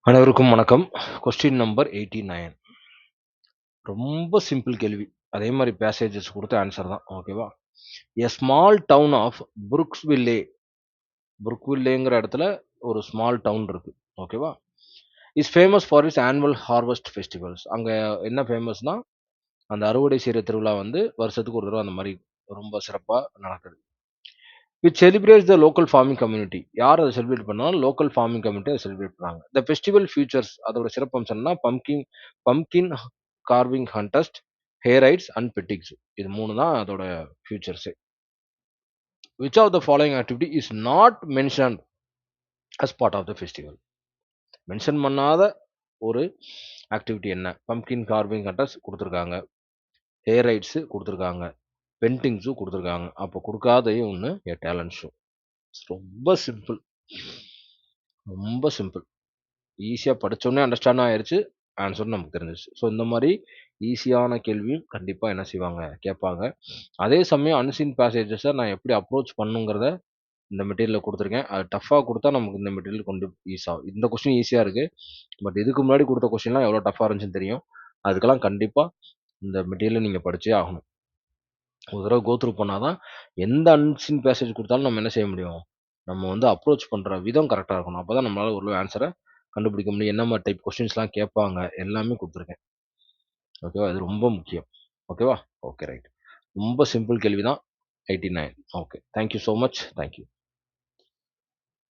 அனைவருக்கும் வணக்கம். Question number 89. ரொம்ப சிம்பிள் கேள்வி. அதே மாரி பேசேஜஸ் குடுத்து ஆன்சர் தான். ஓகேவா? A small town of Brooksville. புருக்வில்லேங்கிற இடத்துல ஒரு ஸ்மால் டவுன் இருக்கு. ஓகேவா? Is famous for its annual harvest festivals. அங்க என்ன ஃபேமஸ்னா, அந்த அறுவடை செய்ற திருவிழா வந்து வருஷத்துக்கு ஒரு தடவ அந்த மாரி ரொம்ப சிறப்பா நடக்குது. Which celebrates the local farming community. யார் அத செலிப்ரேட் பண்ணாலும் லோக்கல் ஃபார்மிங் கம்யூனிட்டி அத செலிப்ரேட் பண்ணாங்க. த ஃபெஸ்டிவல் ஃபீச்சர்ஸ் அதோட சிறப்பம்சம் என்னன்னா, pumpkin carving contest, hay rides and petting. இது 3 தான் அதோட ஃபியூச்சர்ஸே. Which of the following activity is not mentioned as part of the festival. Mention பண்ணாத ஒரு ஆக்டிவிட்டி என்ன? பம்ப்கின் கார்விங் கான்டெஸ்ட் குடுத்துருக்காங்க. ஹே ரைட்ஸ் குடுத்துருக்காங்க. பெயிண்டிங்ஸும் குடுத்துருக்காங்க. அப்போ குடுக்காதது ஒண்ணு எ டேலண்ட் ஷோ. ரொம்ப சிம்பிள். ரொம்ப சிம்பிள். ஈஸியா படிச்சோனே அண்டர்ஸ்டாண்ட் ஆயிருச்சு. ஆன்சரும் நமக்கு தெரிஞ்சிருச்சு. ஸோ இந்த மாரி ஈஸியான கேள்வியும் கண்டிப்பா என்ன செய்வாங்க? கேட்பாங்க. அதே சமயம் அன்சீன் பேசேஜஸ நான் எப்படி அப்ரோச் பண்ணணுங்கிறத இந்த மெட்டீரியல்ல குடுத்துருக்கேன். அது டஃப்பா குடுத்தா நமக்கு இந்த மெட்டீரியல் கொஞ்சம் இந்த கொஸ்டின் ஈஸியா இருக்கு. பட் இதுக்கு முன்னாடி குடுத்த கொஸ்டின்லாம் எவ்வளோ டஃப்பா இருந்துச்சுன்னு தெரியும். அதுக்கெல்லாம் கண்டிப்பா இந்த மெட்டீரியல நீங்க படிச்சே ஆகணும். ஒரு தடவ கோ த்ரூ பண்ணா தான் எந்த அன்சீன் பேசேஜ் குடுத்தாலும் நம்ம என்ன செய்ய முடியும்? நம்ம வந்து அப்ரோச் பண்ற விதம் கரெக்ட்டா இருக்கணும். அப்பதான் நம்மளால ஒரு ஆன்ஸர கண்டுபிடிக்க முடியும். என்ன மாரி டைப் கொஸ்டின்ஸ்லாம் கேட்பாங்க, எல்லாமே குடுத்துருக்கேன். ஓகேவா? இது ரொம்ப முக்கியம். ஓகேவா? Okay right. ரொம்ப சிம்பிள் கேள்வி தான். 89. Okay. Thank you so much. Thank you.